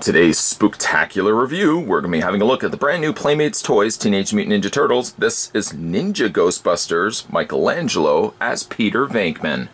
On today's spooktacular review, we're going to be having a look at the brand new Playmates Toys Teenage Mutant Ninja Turtles. This is Ninja Ghostbusters, Michelangelo as Peter Venkman.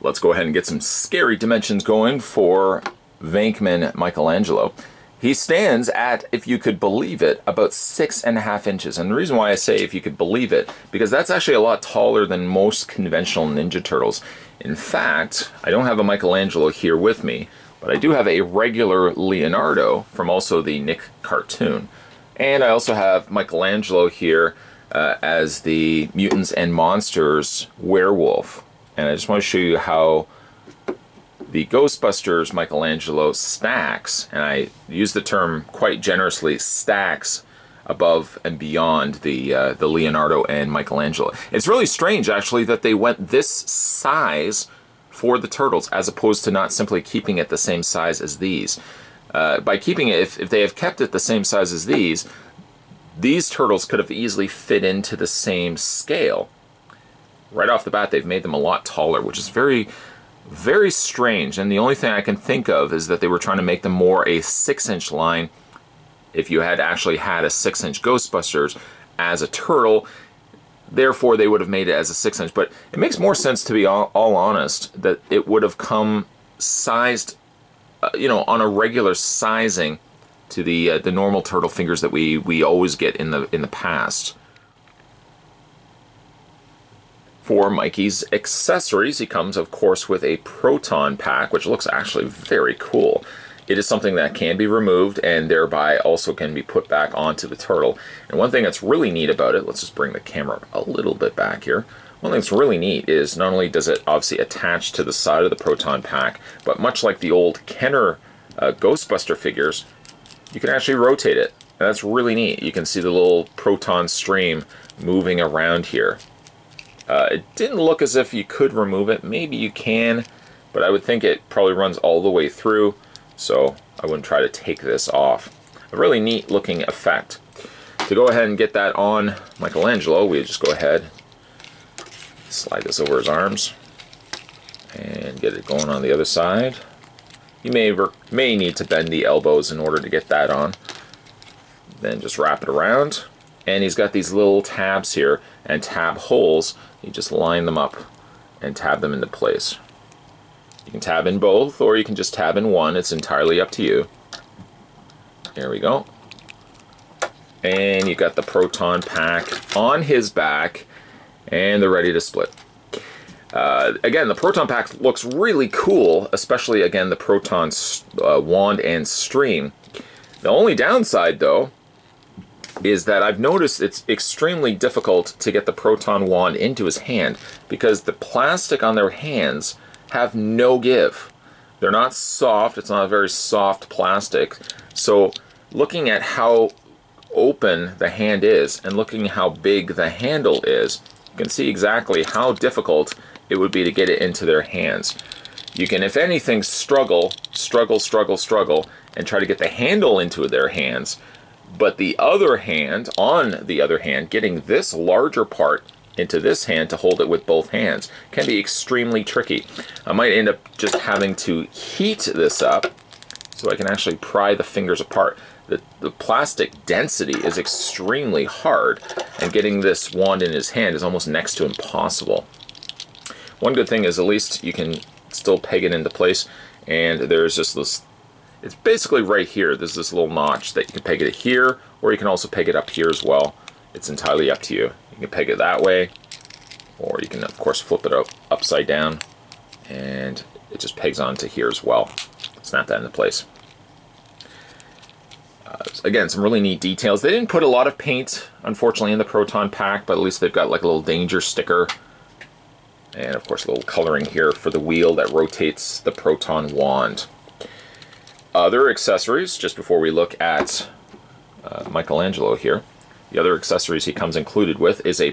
Let's go ahead and get some scary dimensions going for Venkman Michelangelo. He stands at, if you could believe it, about 6.5 inches. And the reason why I say if you could believe it, because that's actually a lot taller than most conventional Ninja Turtles. In fact, I don't have a Michelangelo here with me, but I do have a regular Leonardo from also the Nick cartoon. And I also have Michelangelo here as the Mutants and Monsters werewolf. And I just want to show you how the Ghostbusters Michelangelo stacks, and I use the term quite generously, stacks above and beyond the Leonardo and Michelangelo. It's really strange, actually, that they went this size for the Turtles, as opposed to not simply keeping it the same size as these. By keeping it, if they have kept it the same size as these Turtles could have easily fit into the same scale. Right off the bat, they've made them a lot taller, which is very, very strange. And the only thing I can think of is that they were trying to make them more a 6-inch line. If you had actually had a 6-inch Ghostbusters as a turtle, therefore they would have made it as a 6-inch. But it makes more sense, to be all honest, that it would have come sized, you know, on a regular sizing to the normal turtle figures that we always get in the past. For Mikey's accessories, he comes, of course, with a proton pack, which looks actually very cool. It is something that can be removed and thereby also can be put back onto the turtle. And one thing that's really neat about it, let's just bring the camera a little bit back here. One thing that's really neat is not only does it obviously attach to the side of the proton pack, but much like the old Kenner Ghostbuster figures, you can actually rotate it. And that's really neat. You can see the little proton stream moving around here. It didn't look as if you could remove it. Maybe you can, but I would think it probably runs all the way through, so I wouldn't try to take this off. A really neat looking effect. To go ahead and get that on Michelangelo, we just go ahead, slide this over his arms, and get it going on the other side. You may need to bend the elbows in order to get that on. Then just wrap it around. And he's got these little tabs here and tab holes. You just line them up and tab them into place. You can tab in both, or you can just tab in one. It's entirely up to you. There we go. And you've got the proton pack on his back, and they're ready to split. Again, the proton pack looks really cool, especially, again, the proton wand and stream. The only downside, though, is that I've noticed it's extremely difficult to get the proton wand into his hand because the plastic on their hands have no give. They're not soft. It's not a very soft plastic. So looking at how open the hand is and looking how big the handle is, you can see exactly how difficult it would be to get it into their hands. You can, if anything, struggle, and try to get the handle into their hands. But the other hand, on the other hand, getting this larger part into this hand to hold it with both hands can be extremely tricky. I might end up just having to heat this up so I can actually pry the fingers apart. The plastic density is extremely hard, and getting this wand in his hand is almost next to impossible. One good thing is at least you can still peg it into place, and there's just this, it's basically right here. There's this little notch that you can peg it here, or you can also peg it up here as well. It's entirely up to you. You can peg it that way, or you can, of course, flip it upside down, and it just pegs onto here as well. Snap that into place. Again, some really neat details. They didn't put a lot of paint, unfortunately, in the proton pack, but at least they've got like a little danger sticker. And, of course, a little coloring here for the wheel that rotates the proton wand. Other accessories, just before we look at Michelangelo here, the other accessories he comes included with is a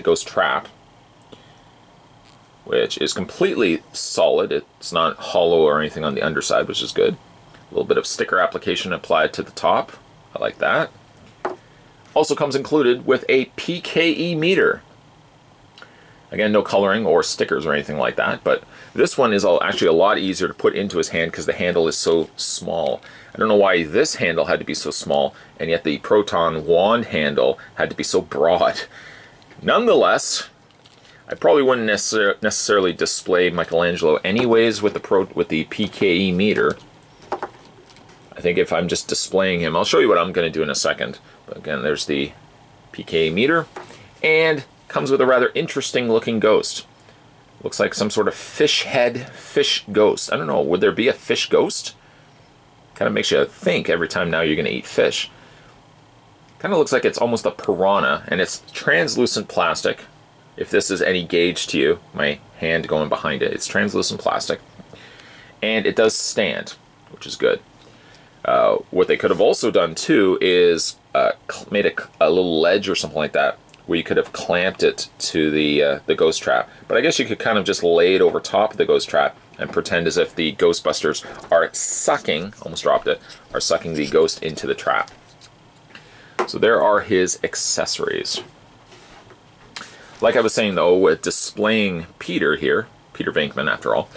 ghost trap. which is completely solid. It's not hollow or anything on the underside, which is good. A little bit of sticker application applied to the top. I like that. Also comes included with a PKE meter. Again, no coloring or stickers or anything like that, but this one is actually a lot easier to put into his hand because the handle is so small. I don't know why this handle had to be so small, and yet the proton wand handle had to be so broad. Nonetheless, I probably wouldn't necessarily display Michelangelo anyways with the PKE meter. I think if I'm just displaying him, I'll show you what I'm going to do in a second. But again, there's the PKE meter, and comes with a rather interesting looking ghost. Looks like some sort of fish head, fish ghost. I don't know, would there be a fish ghost? Kind of makes you think every time now you're going to eat fish. Kind of looks like it's almost a piranha, and it's translucent plastic. If this is any gauge to you, my hand going behind it, it's translucent plastic. And it does stand, which is good. What they could have also done too is made a little ledge or something like that, where you could have clamped it to the ghost trap. But I guess you could kind of just lay it over top of the ghost trap and pretend as if the Ghostbusters are sucking, almost dropped it, are sucking the ghost into the trap. So there are his accessories. Like I was saying though, with displaying Peter here, Peter Venkman after all,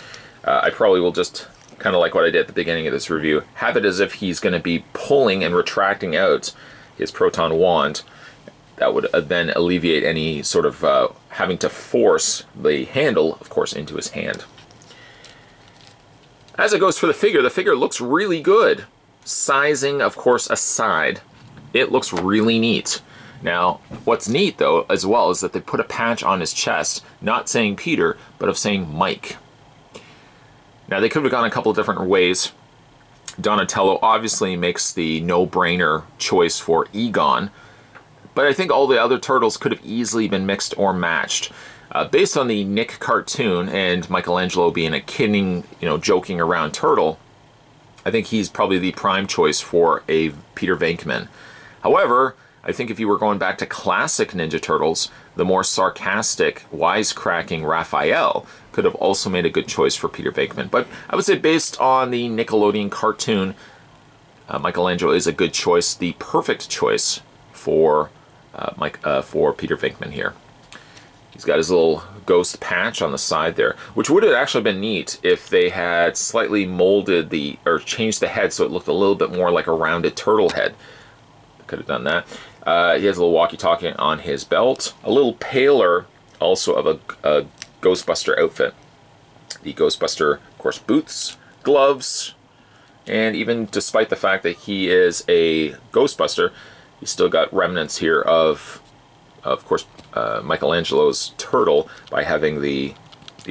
I probably will just, kind of like what I did at the beginning of this review, have it as if he's going to be pulling and retracting out his proton wand. That would then alleviate any sort of having to force the handle, of course, into his hand. As it goes for the figure looks really good. Sizing, of course, aside, it looks really neat. Now, what's neat, though, as well, is that they put a patch on his chest, not saying Peter, but of saying Mike. Now, they could have gone a couple of different ways. Donatello obviously makes the no-brainer choice for Egon, but I think all the other turtles could have easily been mixed or matched. Based on the Nick cartoon and Michelangelo being a kidding, joking around turtle, I think he's probably the prime choice for a Peter Venkman. However, I think if you were going back to classic Ninja Turtles, the more sarcastic, wisecracking Raphael could have also made a good choice for Peter Venkman. But I would say based on the Nickelodeon cartoon, Michelangelo is a good choice, the perfect choice for Peter Venkman here. He's got his little ghost patch on the side there, which would have actually been neat if they had slightly molded or changed the head so it looked a little bit more like a rounded turtle head. Could have done that. He has a little walkie-talkie on his belt. A little paler, also of a Ghostbuster outfit. The Ghostbuster, of course, boots, gloves, and even despite the fact that he is a Ghostbuster, he's still got remnants here of course, Michelangelo's turtle by having the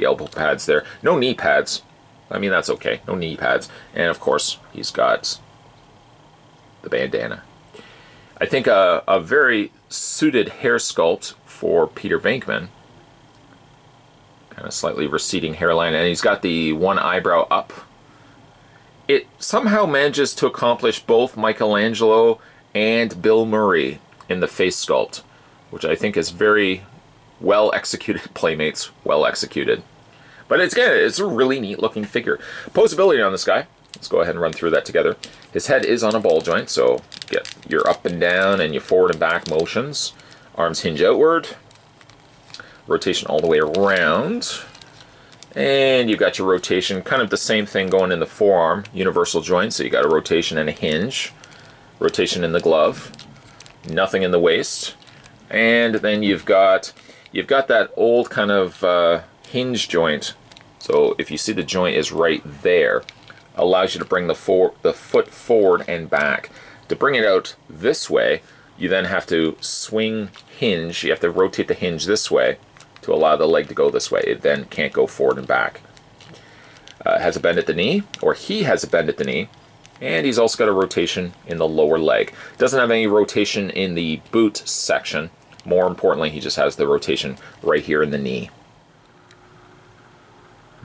elbow pads there. No knee pads. I mean, that's okay. No knee pads. And, of course, he's got the bandana. I think a very suited hair sculpt for Peter Venkman. Kind of slightly receding hairline, and he's got the one eyebrow up. It somehow manages to accomplish both Michelangelo and Bill Murray in the face sculpt, which I think is very well executed. Playmates, well executed. But it's a really neat looking figure. Posability on this guy. Let's go ahead and run through that together. His head is on a ball joint, so get your up and down and your forward and back motions. Arms hinge outward. Rotation all the way around. And you've got your rotation, kind of the same thing going in the forearm. Universal joint, so you got a rotation and a hinge. Rotation in the glove. Nothing in the waist. And then you've got that old kind of hinge joint. So if you see the joint is right there, allows you to bring the foot forward and back. To bring it out this way, you then have to swing hinge. You have to rotate the hinge this way to allow the leg to go this way. It then can't go forward and back. Has a bend at the knee, or he has a bend at the knee, and he's also got a rotation in the lower leg. Doesn't have any rotation in the boot section. More importantly, he just has the rotation right here in the knee.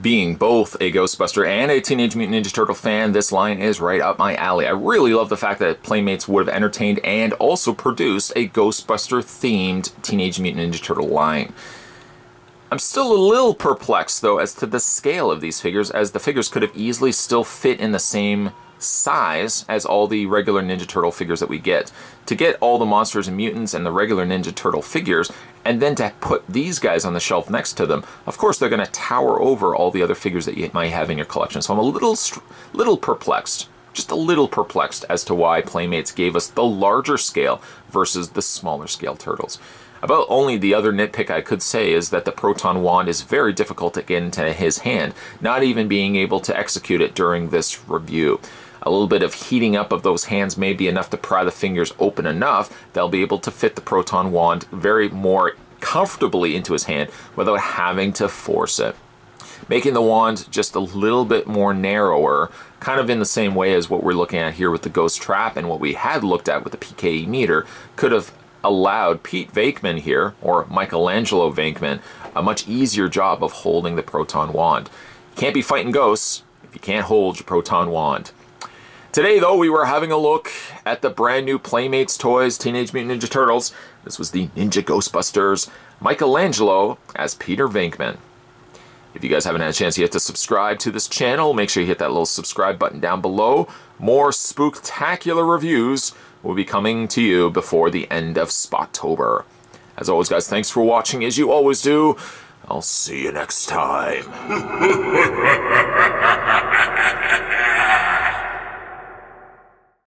Being both a Ghostbuster and a Teenage Mutant Ninja Turtle fan, this line is right up my alley. I really love the fact that Playmates would have entertained and also produced a Ghostbuster-themed Teenage Mutant Ninja Turtle line. I'm still a little perplexed, though, as to the scale of these figures, as the figures could have easily still fit in the same size as all the regular Ninja Turtle figures that we get. To get all the monsters and mutants and the regular Ninja Turtle figures, and then to put these guys on the shelf next to them, of course they're going to tower over all the other figures that you might have in your collection. So I'm a little perplexed. Just a little perplexed as to why Playmates gave us the larger scale versus the smaller scale turtles. About only the other nitpick I could say is that the proton wand is very difficult to get into his hand, not even being able to execute it during this review. A little bit of heating up of those hands may be enough to pry the fingers open enough they'll be able to fit the proton wand very more comfortably into his hand without having to force it. Making the wand just a little bit more narrower, kind of in the same way as what we're looking at here with the Ghost Trap and what we had looked at with the PKE meter, could have allowed Pete Venkman here, or Michelangelo Venkman, a much easier job of holding the proton wand. You can't be fighting ghosts if you can't hold your proton wand. Today, though, we were having a look at the brand new Playmates Toys Teenage Mutant Ninja Turtles. This was the Ninja Ghostbusters, Michelangelo as Peter Venkman. If you guys haven't had a chance yet to subscribe to this channel, make sure you hit that little subscribe button down below. More spooktacular reviews will be coming to you before the end of Spottober. As always, guys, thanks for watching, as you always do. I'll see you next time.